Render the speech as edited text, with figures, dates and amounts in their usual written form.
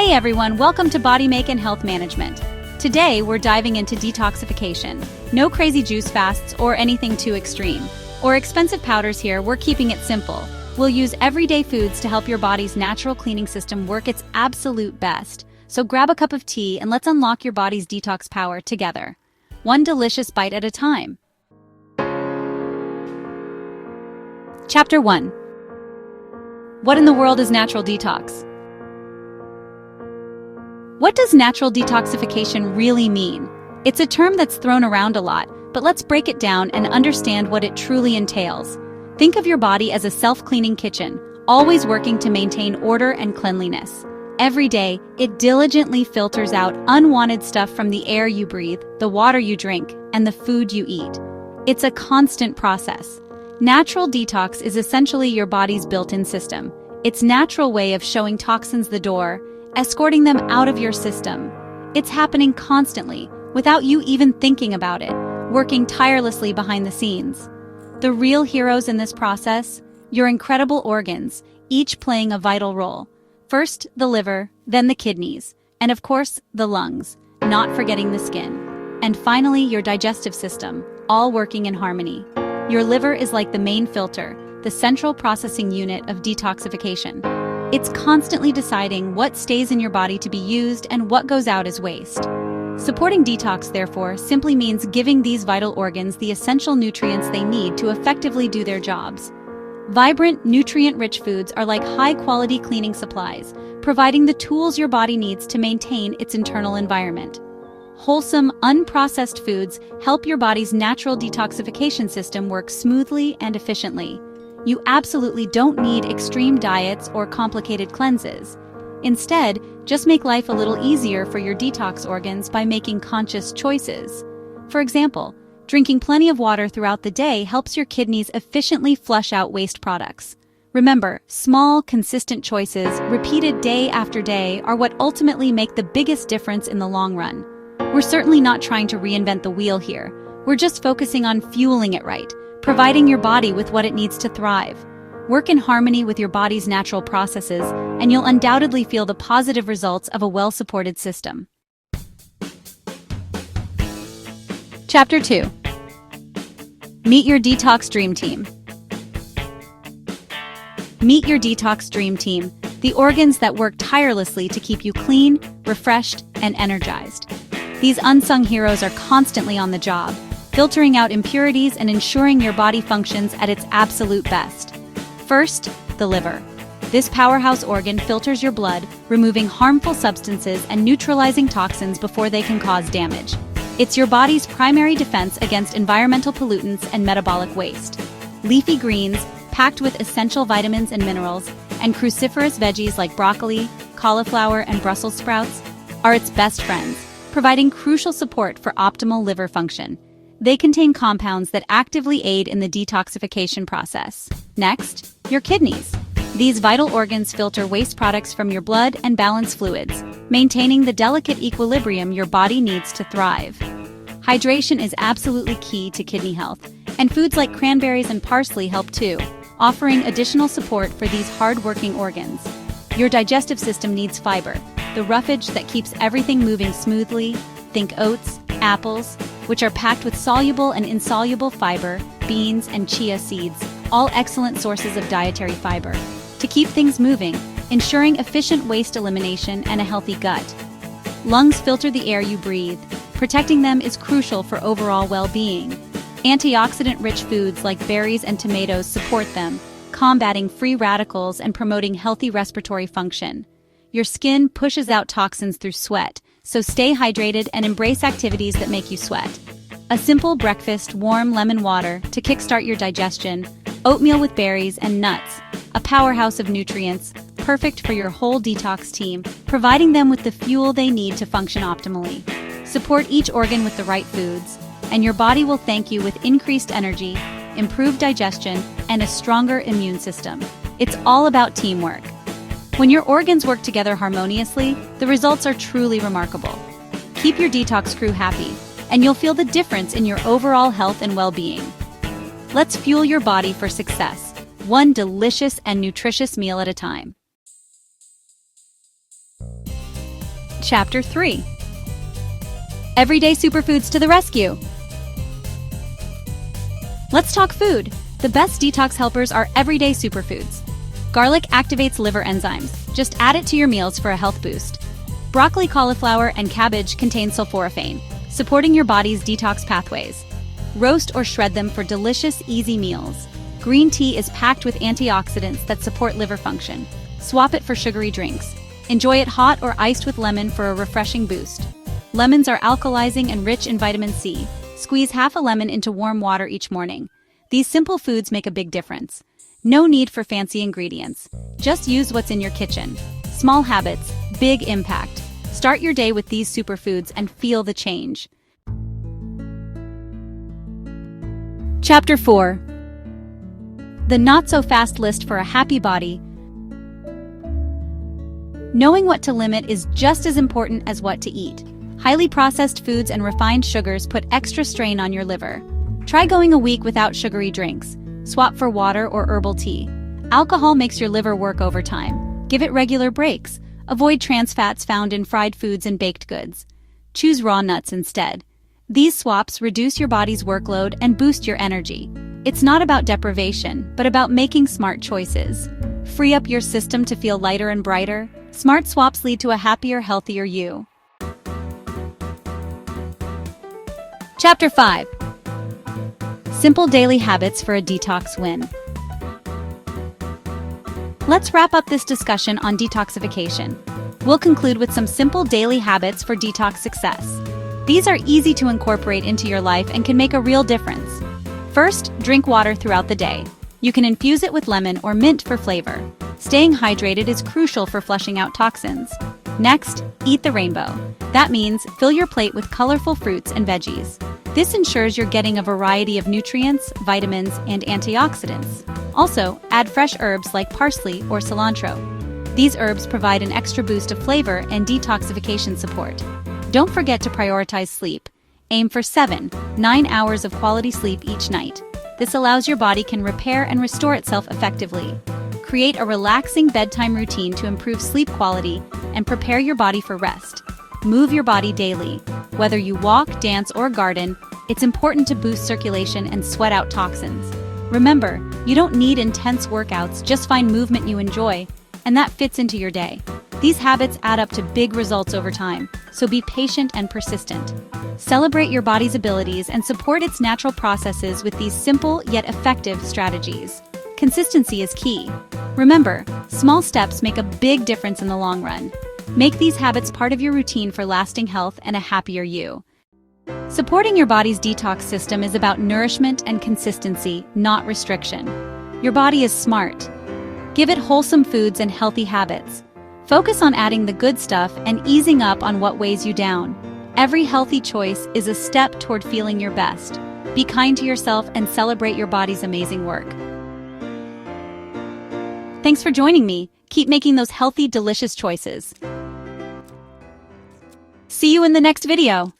Hey everyone, welcome to Body Make and Health Management. Today we're diving into detoxification. No crazy juice fasts or anything too extreme. Or expensive powders here, we're keeping it simple. We'll use everyday foods to help your body's natural cleaning system work its absolute best. So grab a cup of tea and let's unlock your body's detox power together. One delicious bite at a time. Chapter 1. What in the world is natural detox? What does natural detoxification really mean? It's a term that's thrown around a lot, but let's break it down and understand what it truly entails. Think of your body as a self-cleaning kitchen, always working to maintain order and cleanliness. Every day, it diligently filters out unwanted stuff from the air you breathe, the water you drink, and the food you eat. It's a constant process. Natural detox is essentially your body's built-in system. Its natural way of showing toxins the door, escorting them out of your system. It's happening constantly, without you even thinking about it, working tirelessly behind the scenes. The real heroes in this process? Your incredible organs, each playing a vital role. First, the liver, then the kidneys, and of course, the lungs, not forgetting the skin. And finally, your digestive system, all working in harmony. Your liver is like the main filter, the central processing unit of detoxification. It's constantly deciding what stays in your body to be used and what goes out as waste. Supporting detox, therefore, simply means giving these vital organs the essential nutrients they need to effectively do their jobs. Vibrant, nutrient-rich foods are like high-quality cleaning supplies, providing the tools your body needs to maintain its internal environment. Wholesome, unprocessed foods help your body's natural detoxification system work smoothly and efficiently. You absolutely don't need extreme diets or complicated cleanses. Instead, just make life a little easier for your detox organs by making conscious choices. For example, drinking plenty of water throughout the day helps your kidneys efficiently flush out waste products. Remember, small, consistent choices, repeated day after day, are what ultimately make the biggest difference in the long run. We're certainly not trying to reinvent the wheel here. We're just focusing on fueling it right, providing your body with what it needs to thrive. Work in harmony with your body's natural processes, and you'll undoubtedly feel the positive results of a well-supported system. Chapter 2. Meet your detox dream team. Meet your detox dream team, the organs that work tirelessly to keep you clean, refreshed, and energized. These unsung heroes are constantly on the job, filtering out impurities and ensuring your body functions at its absolute best. First, the liver. This powerhouse organ filters your blood, removing harmful substances and neutralizing toxins before they can cause damage. It's your body's primary defense against environmental pollutants and metabolic waste. Leafy greens, packed with essential vitamins and minerals, and cruciferous veggies like broccoli, cauliflower, and Brussels sprouts are its best friends, providing crucial support for optimal liver function. They contain compounds that actively aid in the detoxification process. Next, your kidneys. These vital organs filter waste products from your blood and balance fluids, maintaining the delicate equilibrium your body needs to thrive. Hydration is absolutely key to kidney health, and foods like cranberries and parsley help too, offering additional support for these hard-working organs. Your digestive system needs fiber, the roughage that keeps everything moving smoothly. Think oats, apples, which are packed with soluble and insoluble fiber, beans, and chia seeds, all excellent sources of dietary fiber. To keep things moving, ensuring efficient waste elimination and a healthy gut. Lungs filter the air you breathe. Protecting them is crucial for overall well-being. Antioxidant-rich foods like berries and tomatoes support them, combating free radicals and promoting healthy respiratory function. Your skin pushes out toxins through sweat, so stay hydrated and embrace activities that make you sweat. A simple breakfast, warm lemon water to kickstart your digestion, oatmeal with berries and nuts, a powerhouse of nutrients, perfect for your whole detox team, providing them with the fuel they need to function optimally. Support each organ with the right foods, and your body will thank you with increased energy, improved digestion, and a stronger immune system. It's all about teamwork. When your organs work together harmoniously, the results are truly remarkable. Keep your detox crew happy, and you'll feel the difference in your overall health and well-being. Let's fuel your body for success, one delicious and nutritious meal at a time. Chapter 3. Everyday superfoods to the rescue. Let's talk food. The best detox helpers are everyday superfoods. Garlic activates liver enzymes. Just add it to your meals for a health boost. Broccoli, cauliflower, and cabbage contain sulforaphane, supporting your body's detox pathways. Roast or shred them for delicious, easy meals. Green tea is packed with antioxidants that support liver function. Swap it for sugary drinks. Enjoy it hot or iced with lemon for a refreshing boost. Lemons are alkalizing and rich in vitamin C. Squeeze half a lemon into warm water each morning. These simple foods make a big difference. No need for fancy ingredients. Just use what's in your kitchen. Small habits, big impact. Start your day with these superfoods and feel the change. Chapter 4. The not-so-fast list for a happy body. Knowing what to limit is just as important as what to eat. Highly processed foods and refined sugars put extra strain on your liver. Try going a week without sugary drinks. Swap for water or herbal tea. Alcohol makes your liver work overtime. Give it regular breaks. Avoid trans fats found in fried foods and baked goods. Choose raw nuts instead. These swaps reduce your body's workload and boost your energy. It's not about deprivation, but about making smart choices. Free up your system to feel lighter and brighter. Smart swaps lead to a happier, healthier you. Chapter 5. Simple daily habits for a detox win. Let's wrap up this discussion on detoxification. We'll conclude with some simple daily habits for detox success. These are easy to incorporate into your life and can make a real difference. First, drink water throughout the day. You can infuse it with lemon or mint for flavor. Staying hydrated is crucial for flushing out toxins. Next, eat the rainbow. That means fill your plate with colorful fruits and veggies. This ensures you're getting a variety of nutrients, vitamins, and antioxidants. Also, add fresh herbs like parsley or cilantro. These herbs provide an extra boost of flavor and support. Don't forget to prioritize sleep. Aim for 7-9 hours of quality sleep each night. This allows your body can repair and restore itself effectively. Create a relaxing bedtime routine to improve sleep quality and prepare your body for rest. Move your body daily. Whether you walk, dance, or garden, it's important to boost circulation and sweat out toxins. Remember, you don't need intense workouts, just find movement you enjoy, and that fits into your day. These habits add up to big results over time, so be patient and persistent. Celebrate your body's abilities and support its natural processes with these simple yet effective strategies. Consistency is key. Remember, small steps make a big difference in the long run. Make these habits part of your routine for lasting health and a happier you. Supporting your body's detox system is about nourishment and consistency, not restriction. Your body is smart. Give it wholesome foods and healthy habits. Focus on adding the good stuff and easing up on what weighs you down. Every healthy choice is a step toward feeling your best. Be kind to yourself and celebrate your body's amazing work. Thanks for joining me. Keep making those healthy, delicious choices. See you in the next video.